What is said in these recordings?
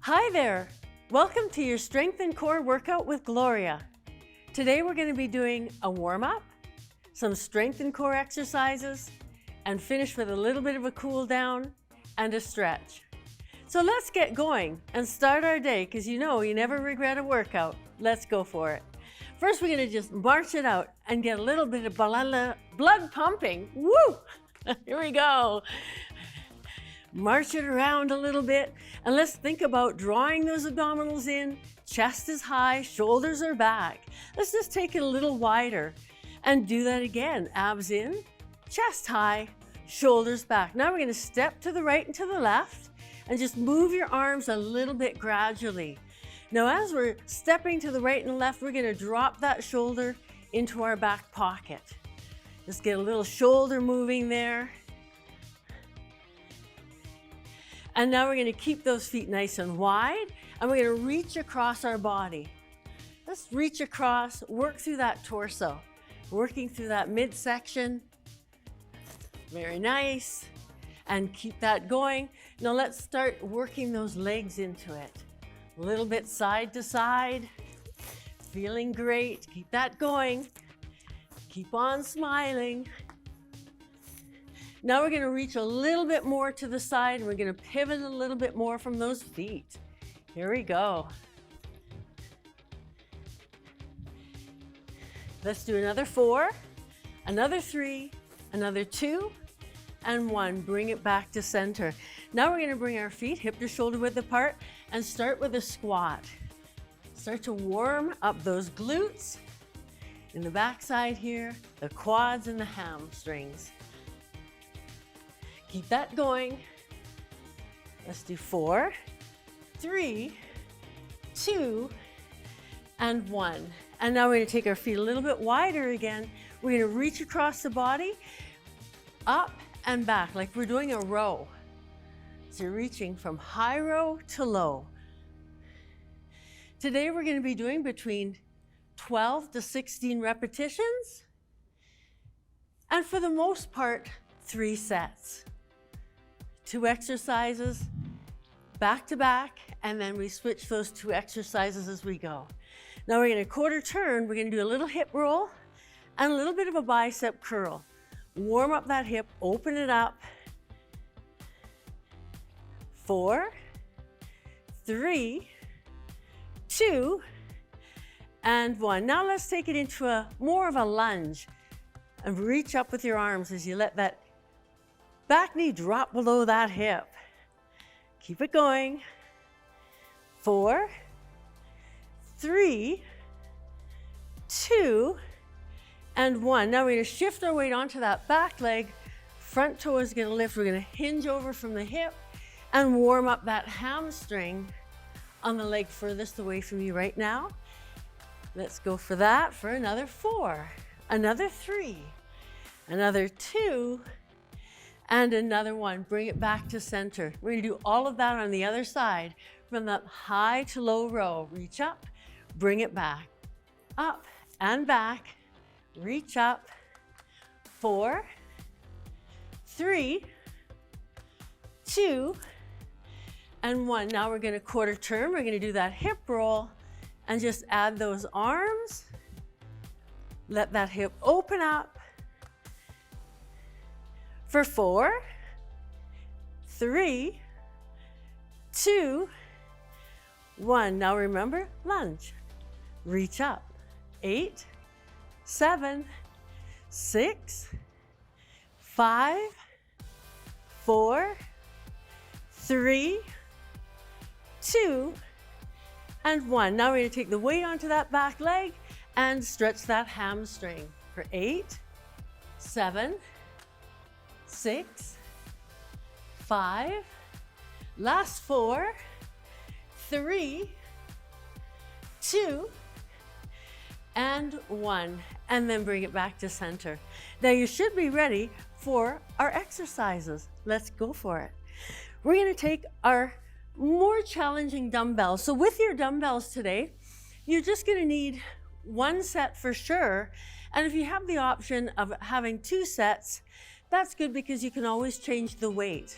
Hi there! Welcome to your Strength and Core workout with Gloria. Today we're going to be doing a warm-up, some strength and core exercises, and finish with a little bit of a cool down and a stretch. So let's get going and start our day, because you know you never regret a workout. Let's go for it. First we're going to just march it out and get a little bit of blood pumping. Woo! Here we go. March it around a little bit, and let's think about drawing those abdominals in. Chest is high, shoulders are back. Let's just take it a little wider and do that again. Abs in, chest high, shoulders back. Now we're going to step to the right and to the left and just move your arms a little bit gradually. Now as we're stepping to the right and left, we're going to drop that shoulder into our back pocket. Just get a little shoulder moving there. And now we're going to keep those feet nice and wide, and we're going to reach across our body. Let's reach across, work through that torso, working through that midsection. Very nice. And keep that going. Now let's start working those legs into it. A little bit side to side. Feeling great. Keep that going. Keep on smiling. Now we're going to reach a little bit more to the side, and we're going to pivot a little bit more from those feet. Here we go. Let's do another 4, another 3, another 2, and 1. Bring it back to center. Now we're going to bring our feet hip to shoulder width apart and start with a squat. Start to warm up those glutes in the backside here, the quads and the hamstrings. Keep that going. Let's do 4, 3, 2, and 1. And now we're going to take our feet a little bit wider again. We're going to reach across the body, up and back, like we're doing a row. So you're reaching from high row to low. Today we're going to be doing between 12 to 16 repetitions. And for the most part, 3 sets. 2 exercises, back to back, and then we switch those 2 exercises as we go. Now we're going to quarter turn. We're going to do a little hip roll and a little bit of a bicep curl. Warm up that hip, open it up. 4, 3, 2, and 1. Now let's take it into more of a lunge and reach up with your arms as you let that back knee drop below that hip. Keep it going. 4, 3, 2, and 1. Now we're going to shift our weight onto that back leg. Front toe is going to lift. We're going to hinge over from the hip and warm up that hamstring on the leg furthest away from you right now. Let's go for that for another 4, another 3, another 2, and another 1. Bring it back to center. We're going to do all of that on the other side. From that high to low row, reach up, bring it back, up and back, reach up. 4, 3, 2, and 1. Now we're going to quarter turn. We're going to do that hip roll and just add those arms. Let that hip open up. For 4, 3, 2, 1. Now remember, lunge. Reach up. 8, 7, 6, 5, 4, 3, 2, and 1. Now we're going to take the weight onto that back leg and stretch that hamstring for 8, 7, 6, 5, last 4, 3, 2, and 1. And then bring it back to center. Now you should be ready for our exercises. Let's go for it. We're going to take our more challenging dumbbells. So with your dumbbells today, you're just going to need 1 set for sure. And if you have the option of having 2 sets, that's good because you can always change the weight.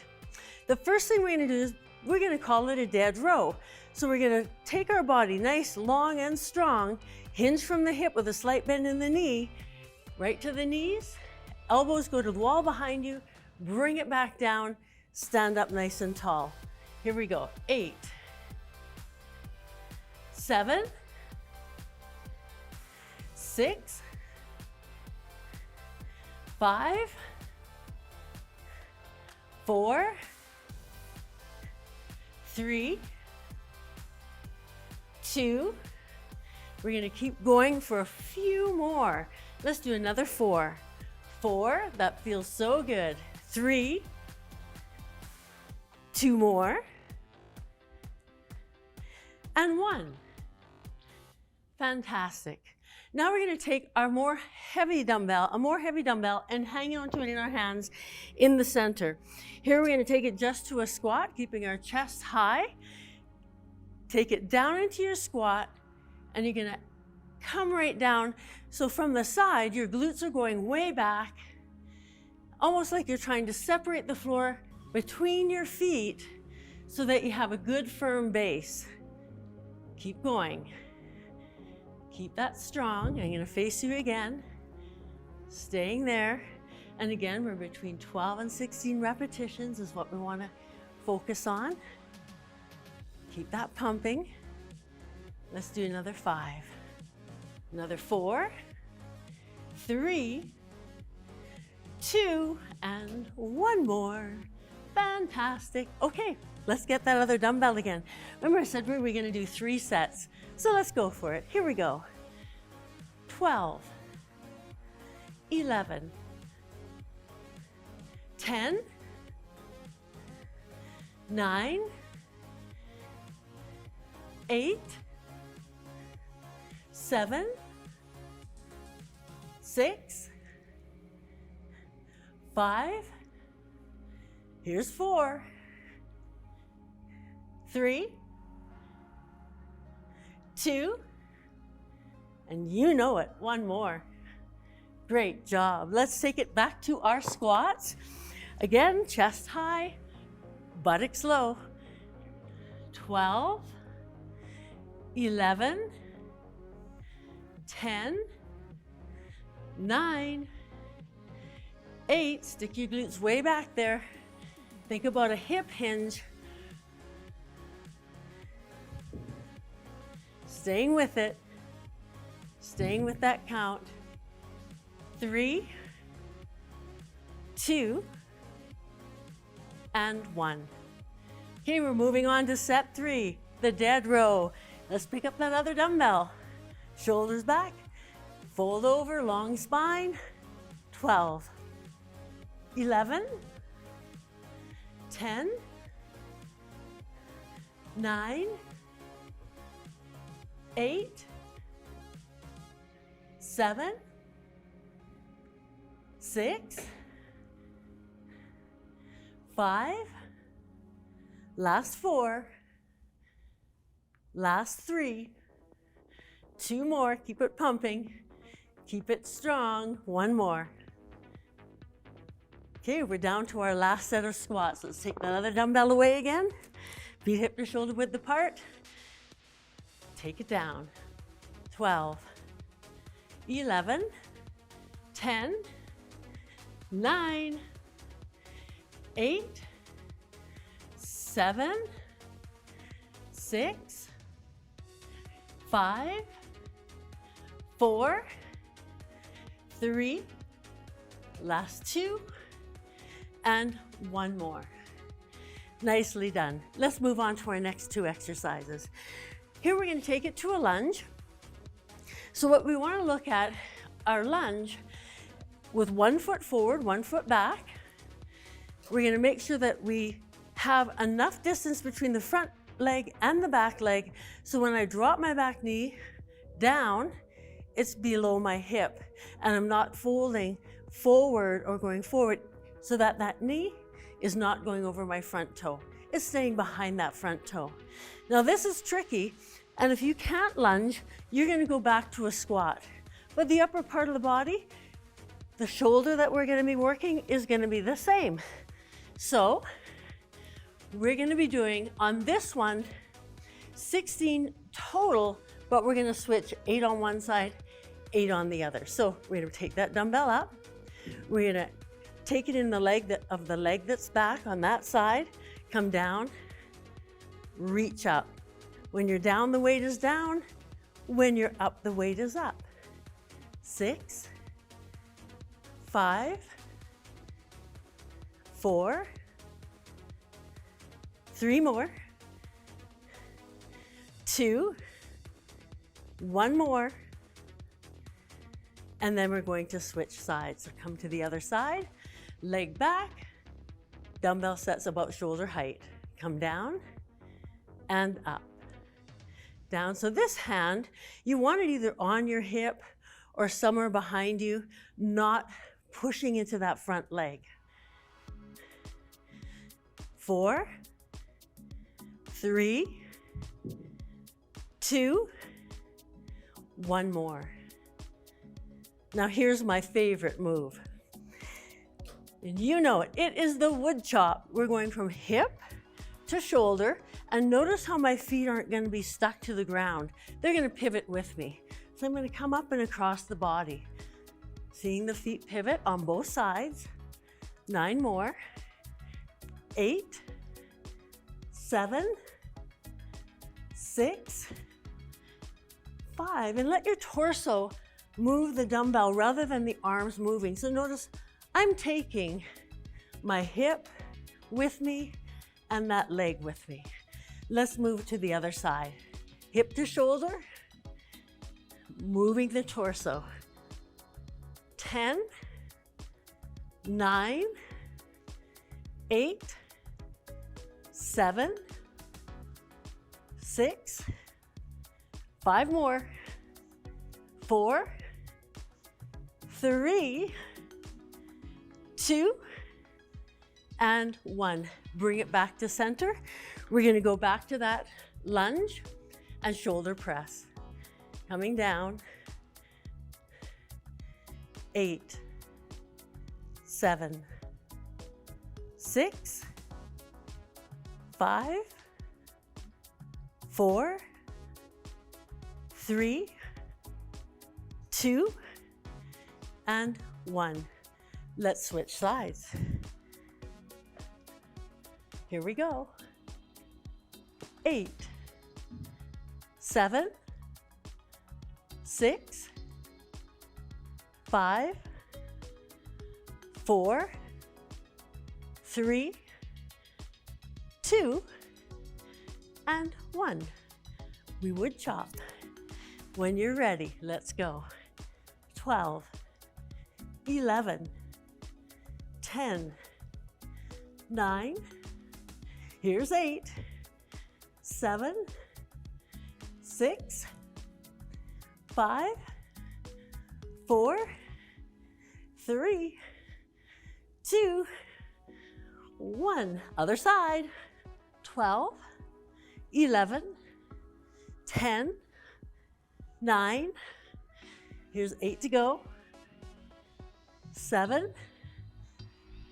The first thing we're going to do is we're gonna call it a dead row. So we're gonna take our body nice, long and strong, hinge from the hip with a slight bend in the knee, right to the knees, elbows go to the wall behind you, bring it back down, stand up nice and tall. Here we go, 8, 7, 6, 5, 4, 3, 2. We're gonna keep going for a few more. Let's do another 4. 4, that feels so good. 3, 2 more, and 1. Fantastic. Now we're gonna take our more heavy dumbbell, and hang on to it in our hands in the center. Here we're gonna take it just to a squat, keeping our chest high. Take it down into your squat, and you're gonna come right down. So from the side, your glutes are going way back, almost like you're trying to separate the floor between your feet so that you have a good firm base. Keep going. Keep that strong. I'm gonna face you again. Staying there. And again, we're between 12 and 16 repetitions is what we wanna focus on. Keep that pumping. Let's do another 5. Another 4, 3, 2, and 1 more. Fantastic. Okay, let's get that other dumbbell again. Remember I said we were gonna do 3 sets. So let's go for it. Here we go. 12, 11, 10, 9, 8, 7, 6, 5, here's 4, 3, 2, and you know it, 1 more. Great job. Let's take it back to our squats. Again, chest high, buttocks low. 12, 11, 10, 9, 8, stick your glutes way back there. Think about a hip hinge. Staying with it, staying with that count. 3, 2, and 1. Okay, we're moving on to set 3, the dead row. Let's pick up that other dumbbell. Shoulders back, fold over, long spine. 12, 11, 10, 9, 8, 7, 6, 5, last 4, last 3, 2 more, keep it pumping, keep it strong, 1 more. Okay, we're down to our last set of squats. Let's take that other dumbbell away again. Feet hip to shoulder width apart. Take it down. 12, 11, 10, 9, 8, 7, 6, 5, 4, 3, last 2, and 1 more. Nicely done. Let's move on to our next 2 exercises. Here we're going to take it to a lunge. So what we want to look at, our lunge with 1 foot forward, 1 foot back. We're going to make sure that we have enough distance between the front leg and the back leg, so when I drop my back knee down, it's below my hip, and I'm not folding forward or going forward, so that that knee is not going over my front toe. It's staying behind that front toe. Now this is tricky, and if you can't lunge, you're going to go back to a squat. But the upper part of the body, the shoulder that we're going to be working is going to be the same. So we're gonna be doing on this one, 16 total, but we're gonna switch 8 on one side, 8 on the other. So we're gonna take that dumbbell up. We're gonna take it in the leg of the leg that's back on that side, come down, reach up. When you're down, the weight is down. When you're up, the weight is up. 6, 5, 4, 3 more, 2, 1 more, and then we're going to switch sides. So come to the other side, leg back, dumbbell sets about shoulder height. Come down and up. Down. So this hand, you want it either on your hip or somewhere behind you, not pushing into that front leg. 4, 3, 2, 1 more. Now here's my favorite move. And you know it, it is the wood chop. We're going from hip to shoulder, and notice how my feet aren't going to be stuck to the ground. They're going to pivot with me. So I'm going to come up and across the body. Seeing the feet pivot on both sides. 9 more. 8, 7, 6, 5. And let your torso move the dumbbell rather than the arms moving. So notice I'm taking my hip with me and that leg with me. Let's move to the other side. Hip to shoulder, moving the torso. 10, 9, 8, 7, 6, 5 more, 4, 3, 2, and 1. Bring it back to center. We're going to go back to that lunge and shoulder press. Coming down. 8, 7, 6, 5, 4, 3, 2, and 1. Let's switch sides. Here we go. 8, 7, 6, 5, 4, 3, 2, and 1. We would chop. When you're ready, let's go. 12, 11, 10, 9, here's 8, 7, 6, 5, 4, 3, 2, 1. Other side. 12, 11, 10, 9, here's 8 to go, 7,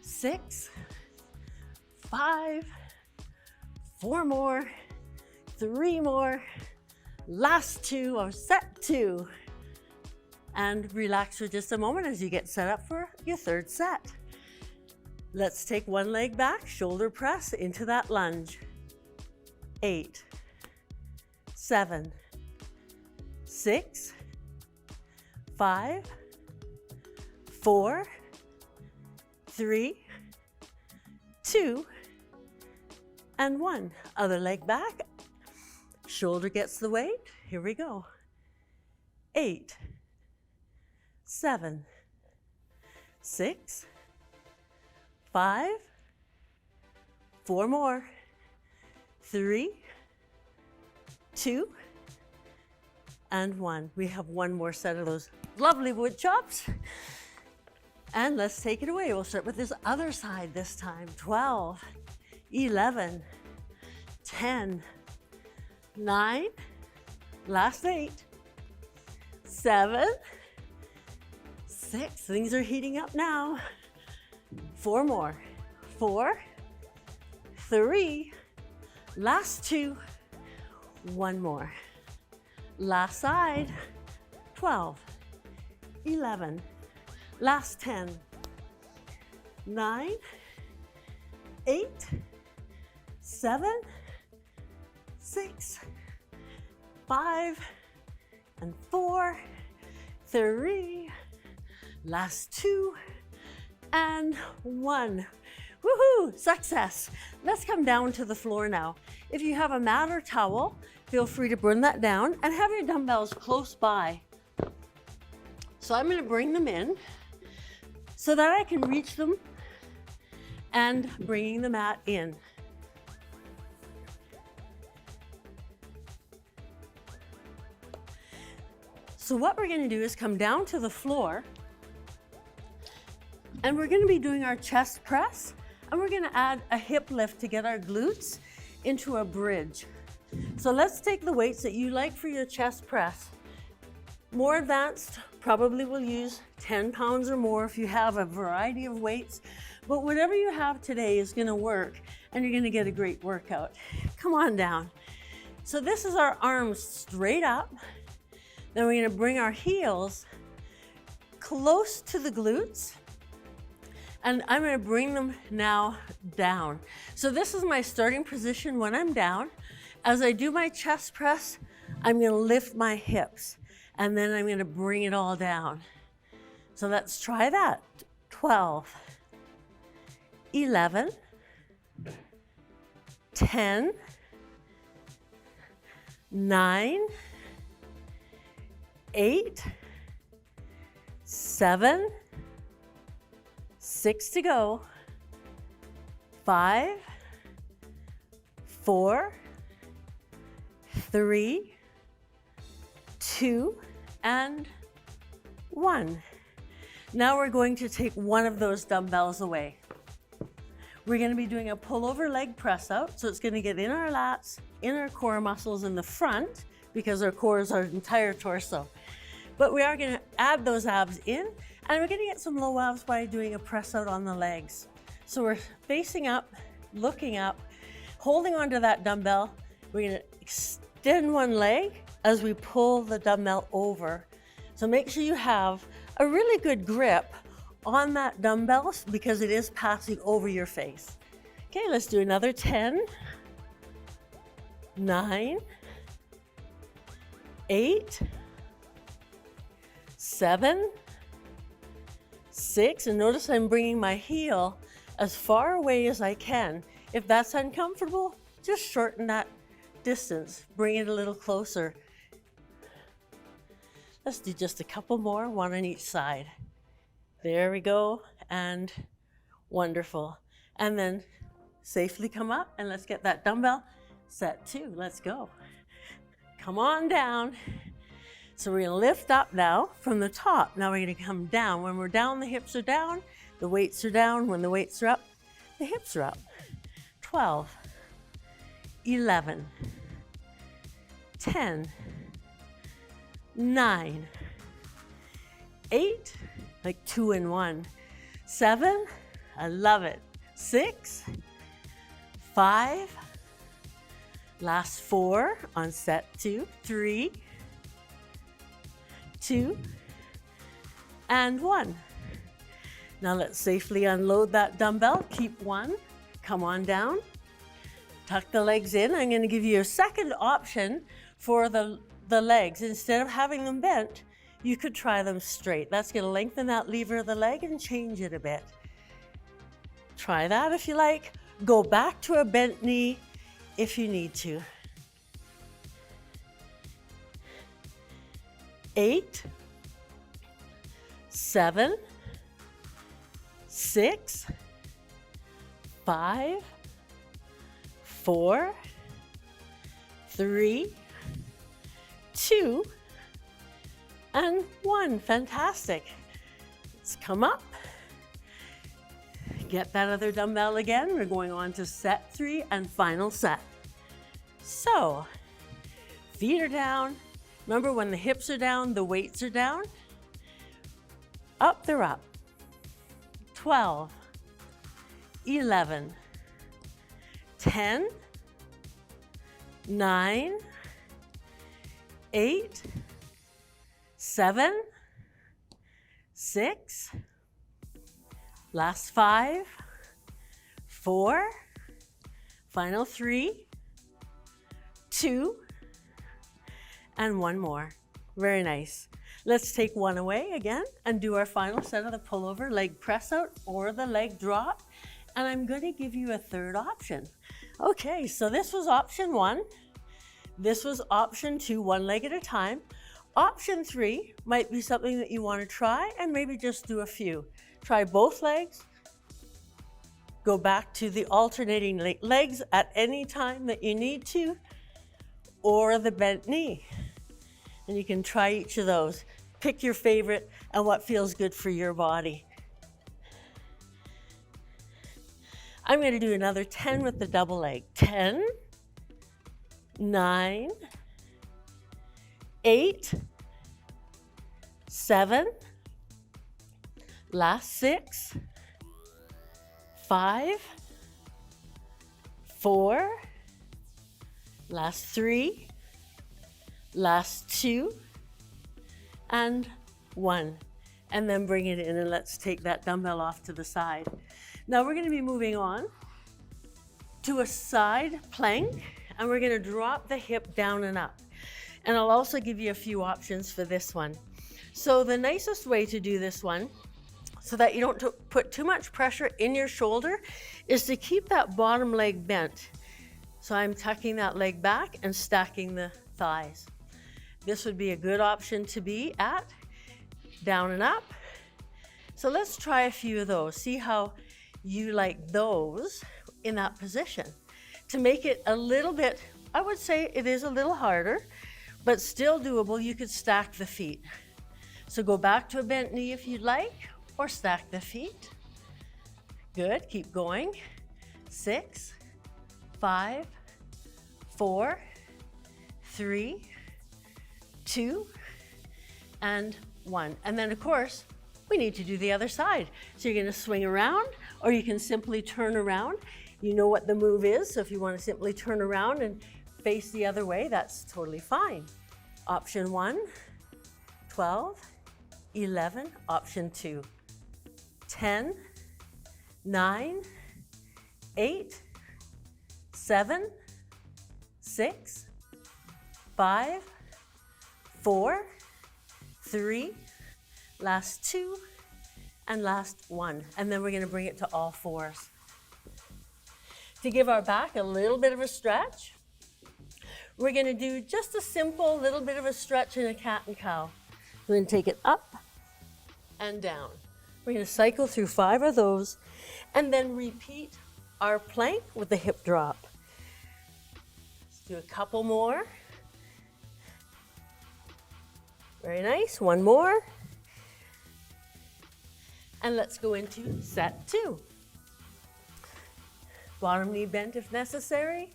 6, 5, 4 more, 3 more, last 2 of set 2. And relax for just a moment as you get set up for your third set. Let's take one leg back, shoulder press into that lunge. 8, 7, 6, 5, 4, 3, 2, and 1. Other leg back. Shoulder gets the weight. Here we go. 8, 7, 6, 5, 4 more, 3, 2, and 1. We have one more set of those lovely wood chops. And let's take it away. We'll start with this other side this time. 12, 11, 10, 9, last 8, 7, 6, things are heating up now. 4 more, 4, 3, last 2, 1 more. Last side, 12, 11, last 10, 9, 8, 7, 6, 5, and 4, 3, last 2, and 1. Woohoo! Success! Let's come down to the floor now. If you have a mat or towel, feel free to bring that down and have your dumbbells close by. So I'm going to bring them in so that I can reach them and bringing the mat in. So what we're going to do is come down to the floor and we're going to be doing our chest press and we're going to add a hip lift to get our glutes into a bridge. So let's take the weights that you like for your chest press. More advanced probably will use 10 pounds or more if you have a variety of weights, but whatever you have today is going to work and you're going to get a great workout. Come on down. So this is our arms straight up. Then we're going to bring our heels close to the glutes. And I'm going to bring them now down. So this is my starting position when I'm down. As I do my chest press, I'm going to lift my hips. And then I'm going to bring it all down. So let's try that. 12, 11, 10, 9, 8, 7, 6 to go, 5, 4, 3, 2, and 1. Now we're going to take one of those dumbbells away. We're going to be doing a pullover leg press out, so it's going to get in our lats, in our core muscles in the front, because our core is our entire torso. But we are going to add those abs in, and we're going to get some low abs by doing a press out on the legs. So we're facing up, looking up, holding onto that dumbbell. We're going to extend one leg as we pull the dumbbell over. So make sure you have a really good grip on that dumbbell because it is passing over your face. Okay, let's do another 10, 9, 8, 7, 6, and notice I'm bringing my heel as far away as I can. If that's uncomfortable, just shorten that distance, bring it a little closer. Let's do just a couple more, one on each side. There we go, and wonderful. And then safely come up and let's get that dumbbell set 2. Let's go. Come on down. So we're gonna lift up now from the top. Now we're gonna come down. When we're down, the hips are down, the weights are down. When the weights are up, the hips are up. 12, 11, 10, 9, 8, like 2 and 1, 7, I love it, 6, 5, last 4 on set 2, 3, 2, and 1. Now let's safely unload that dumbbell. Keep 1, come on down, tuck the legs in. I'm going to give you a second option for the legs. Instead of having them bent, you could try them straight. That's going to lengthen that lever of the leg and change it a bit. Try that if you like. Go back to a bent knee if you need to. 8, 7, 6, 5, 4, 3, 2, and 1. Fantastic. Let's come up. Get that other dumbbell again. We're going on to set 3 and final set. So, feet are down. Remember, when the hips are down, the weights are down. Up, they're up. 12, 11, 10, 9, 8, 7, 6, last 5, 4, final 3, 2, and 1 more. Very nice. Let's take one away again and do our final set of the pullover leg press out or the leg drop. And I'm going to give you a third option. Okay, so this was option 1. This was option 2, one leg at a time. Option 3 might be something that you want to try and maybe just do a few. Try both legs. Go back to the alternating legs at any time that you need to, or the bent knee. And you can try each of those. Pick your favorite and what feels good for your body. I'm going to do another 10 with the double leg. 10, 9, 8, 7, last 6, 5, 4, last 3, last 2, and 1. And then bring it in and let's take that dumbbell off to the side. Now we're going to be moving on to a side plank, and we're going to drop the hip down and up. And I'll also give you a few options for this one. So the nicest way to do this one, so that you don't put too much pressure in your shoulder, is to keep that bottom leg bent. So I'm tucking that leg back and stacking the thighs. This would be a good option to be at, down and up. So let's try a few of those. See how you like those in that position. To make it a little bit, I would say it is a little harder, but still doable. You could stack the feet. So go back to a bent knee if you'd like, or stack the feet. Good, keep going. 6, 5, 4, 3, 2, and 1. And then of course, we need to do the other side. So you're going to swing around, or you can simply turn around. You know what the move is, so if you want to simply turn around and face the other way, that's totally fine. Option 1, 12, 11, option 2, 10, 9, 8, 7, 6, 5, 4, 3, last 2, and last 1. And then we're going to bring it to all fours. To give our back a little bit of a stretch, we're going to do just a simple little bit of a stretch in a cat and cow. We're going to take it up and down. We're going to cycle through 5 of those and then repeat our plank with the hip drop. Let's do a couple more. Very nice. One more. And let's go into set 2. Bottom knee bent if necessary,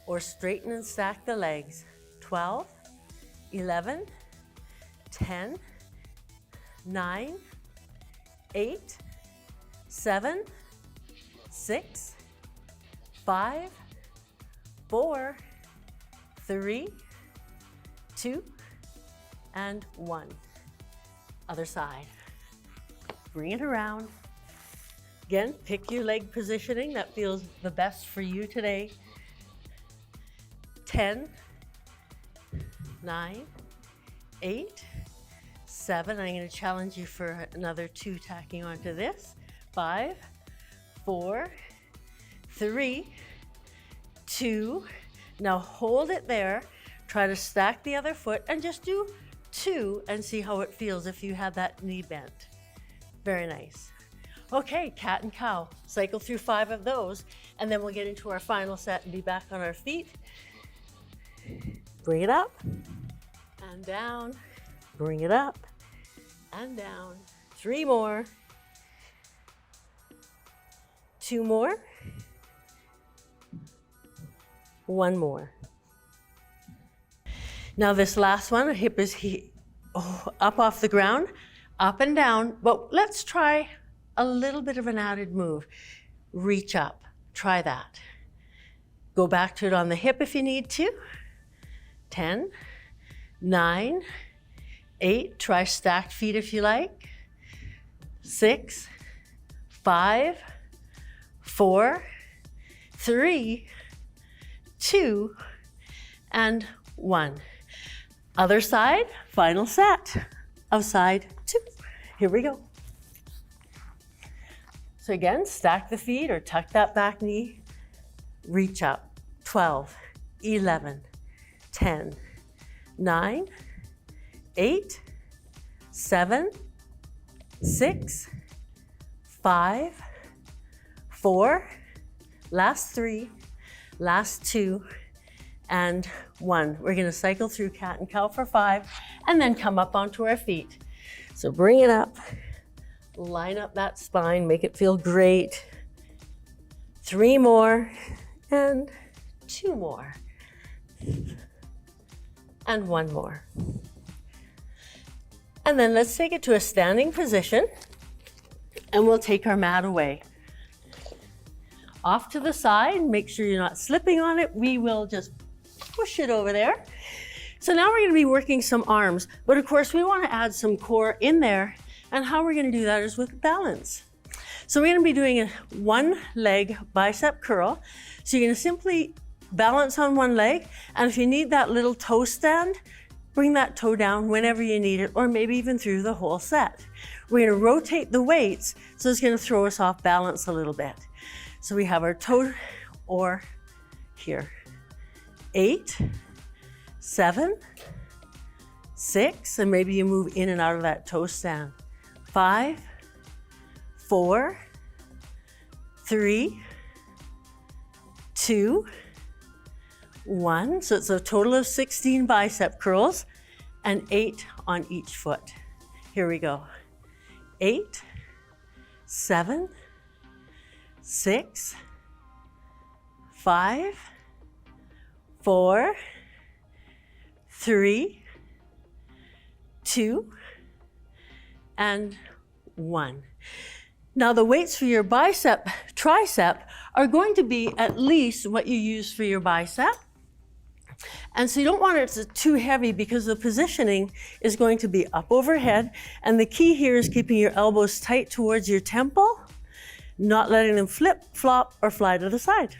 or straighten and stack the legs. 12, 11, 10, 9, 8, 7, 6, 5, 4, 3, 2, and 1. Other side. Bring it around. Again, pick your leg positioning that feels the best for you today. 10, 9, 8, 7. I'm going to challenge you for another 2 tacking onto this. 5, 4, 3, 2. Now hold it there. Try to stack the other foot and just do 2 and see how it feels if you had that knee bent. Very nice. Okay, cat and cow. Cycle through 5 of those, and then we'll get into our final set and be back on our feet. Bring it up and down. Bring it up and down. 3 more. 2 more. 1 more. Now this last one, hip is up off the ground, up and down, but let's try a little bit of an added move. Reach up, try that. Go back to it on the hip if you need to. 10, 9, 8, try stacked feet if you like. 6, 5, 4, 3, 2, and 1. Other side, final set of side 2. Here we go. So again, stack the feet or tuck that back knee. Reach up. 12, 11, 10, 9, 8, 7, 6, 5, 4, last 3, last 2, and 1. We're going to cycle through cat and cow for 5 and then come up onto our feet. So bring it up, line up that spine, make it feel great. 3 more and 2 more and 1 more. And then let's take it to a standing position and we'll take our mat away. Off to the side, make sure you're not slipping on it. We will just push it over there. So now we're going to be working some arms, but of course we want to add some core in there, and how we're going to do that is with balance. So we're going to be doing a 1 leg bicep curl. So you're going to simply balance on 1 leg, and if you need that little toe stand, bring that toe down whenever you need it, or maybe even through the whole set. We're going to rotate the weights, so it's going to throw us off balance a little bit. So we have our toe or here. 8, 7, 6, and maybe you move in and out of that toe stand. 5, 4, 3, 2, 1. So it's a total of 16 bicep curls and 8 on each foot. Here we go. 8, 7, 6, 5, 4, 3, 2, and 1. Now the weights for your bicep, tricep are going to be at least what you use for your bicep. And so you don't want it to too heavy because the positioning is going to be up overhead. And the key here is keeping your elbows tight towards your temple, not letting them flip, flop, or fly to the side.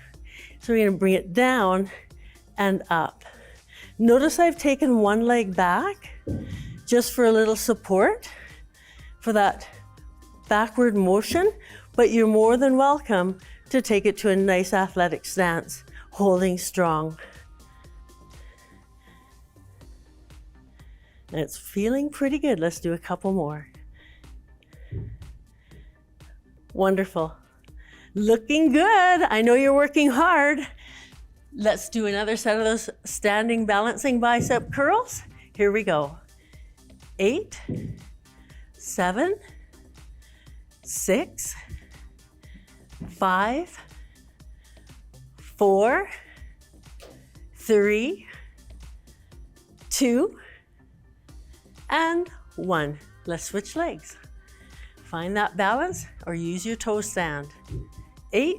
So we're going to bring it down and up. Notice I've taken 1 leg back just for a little support for that backward motion, but you're more than welcome to take it to a nice athletic stance, holding strong. And it's feeling pretty good. Let's do a couple more. Wonderful. Looking good. I know you're working hard. Let's do another set of those standing balancing bicep curls. Here we go. 8, 7, 6, 5, 4, 3, 2, and 1. Let's switch legs. Find that balance or use your toe stand. 8,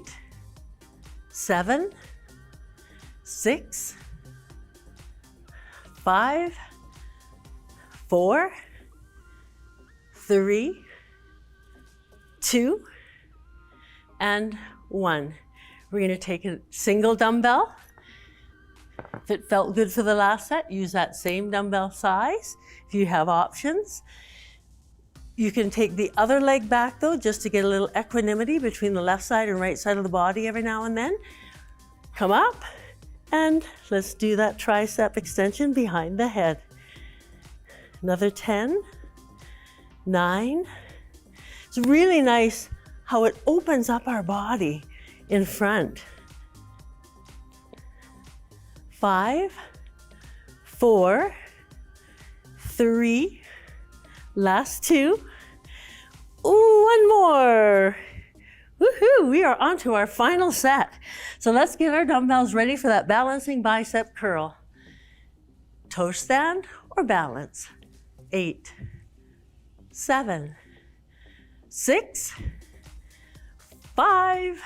7, 6, 5, 4, 3, 2, and 1. We're going to take a single dumbbell. If it felt good for the last set, use that same dumbbell size. If you have options, you can take the other leg back though, just to get a little equanimity between the left side and right side of the body every now and then. Come up and let's do that tricep extension behind the head. Another 10, 9. It's really nice how it opens up our body in front. 5, 4, 3, last 2. Ooh, 1 more. Woohoo, we are on to our final set. So let's get our dumbbells ready for that balancing bicep curl. Toe stand or balance. 8, 7, 6, 5,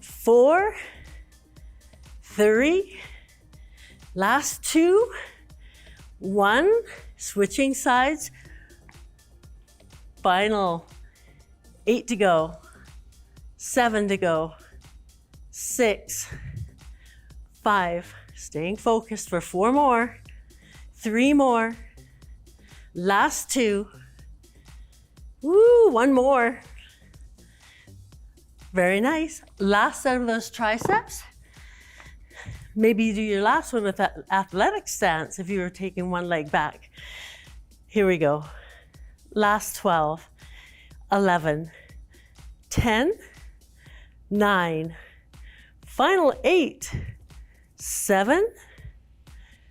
4, 3, last 2, 1, switching sides, final 8 to go, 7 to go, 6, 5, staying focused for 4 more, 3 more, last 2, woo, 1 more. Very nice. Last set of those triceps. Maybe you do your last one with that athletic stance if you were taking one leg back. Here we go. Last 12, 11, 10, 9, final 8, 7,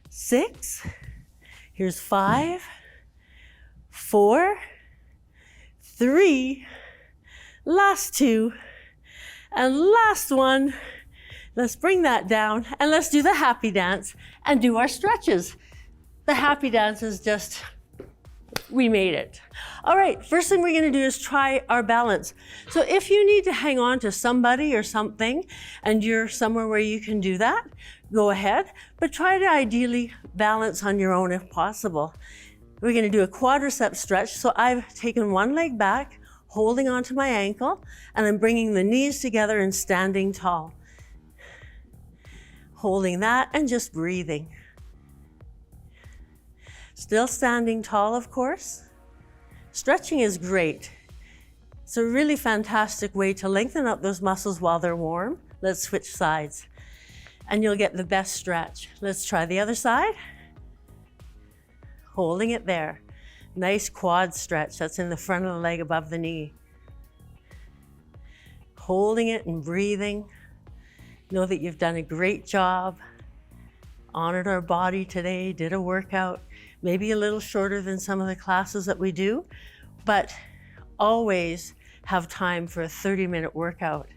6, here's 5, 4, 3, last 2, and last one. Let's bring that down and let's do the happy dance and do our stretches. The happy dance is just, we made it. All right, first thing we're gonna do is try our balance. So if you need to hang on to somebody or something and you're somewhere where you can do that, go ahead, but try to ideally balance on your own if possible. We're gonna do a quadricep stretch. So I've taken one leg back, holding onto my ankle, and I'm bringing the knees together and standing tall. Holding that and just breathing. Still standing tall, of course. Stretching is great. It's a really fantastic way to lengthen up those muscles while they're warm. Let's switch sides and you'll get the best stretch. Let's try the other side. Holding it there. Nice quad stretch. That's in the front of the leg above the knee. Holding it and breathing. Know that you've done a great job. Honored our body today, did a workout. Maybe a little shorter than some of the classes that we do, but always have time for a 30-minute workout.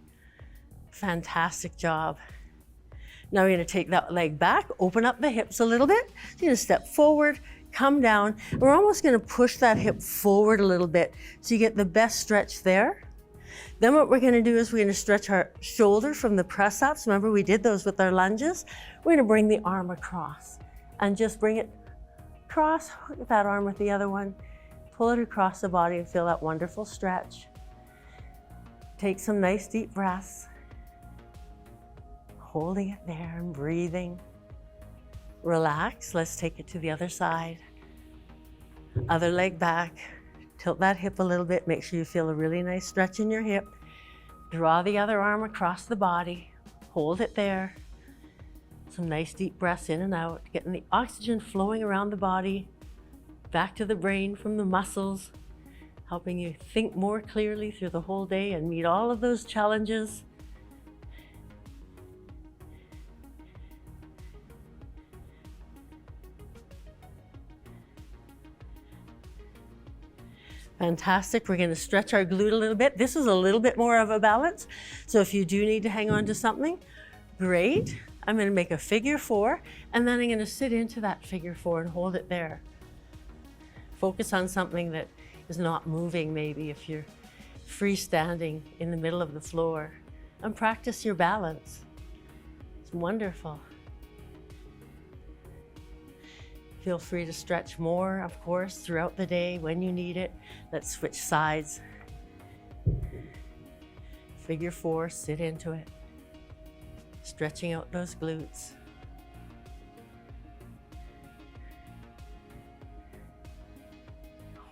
Fantastic job. Now we're gonna take that leg back, open up the hips a little bit. You're gonna step forward, come down. We're almost gonna push that hip forward a little bit so you get the best stretch there. Then what we're gonna do is we're gonna stretch our shoulder from the press ups. Remember we did those with our lunges. We're gonna bring the arm across and just bring it across, hook that arm with the other one, pull it across the body and feel that wonderful stretch. Take some nice deep breaths. Holding it there and breathing. Relax, let's take it to the other side. Other leg back. Tilt that hip a little bit, make sure you feel a really nice stretch in your hip. Draw the other arm across the body, hold it there. Some nice deep breaths in and out, getting the oxygen flowing around the body, back to the brain from the muscles, helping you think more clearly through the whole day and meet all of those challenges. Fantastic. We're going to stretch our glute a little bit. This is a little bit more of a balance. So if you do need to hang on to something, great. I'm going to make a figure 4 and then I'm going to sit into that figure 4 and hold it there. Focus on something that is not moving, maybe if you're freestanding in the middle of the floor, and practice your balance. It's wonderful. Feel free to stretch more, of course, throughout the day when you need it. Let's switch sides. Figure 4, sit into it. Stretching out those glutes.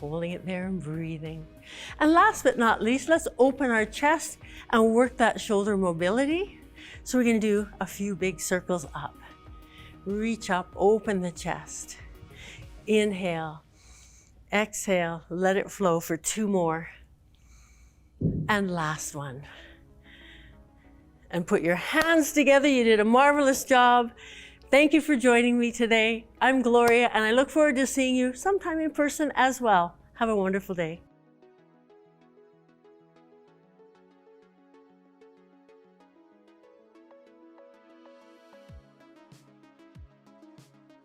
Holding it there and breathing. And last but not least, let's open our chest and work that shoulder mobility. So we're gonna do a few big circles up. Reach up, open the chest. Inhale, exhale, let it flow for 2 more. And last one. And put your hands together. You did a marvelous job. Thank you for joining me today. I'm Gloria, and I look forward to seeing you sometime in person as well. Have a wonderful day.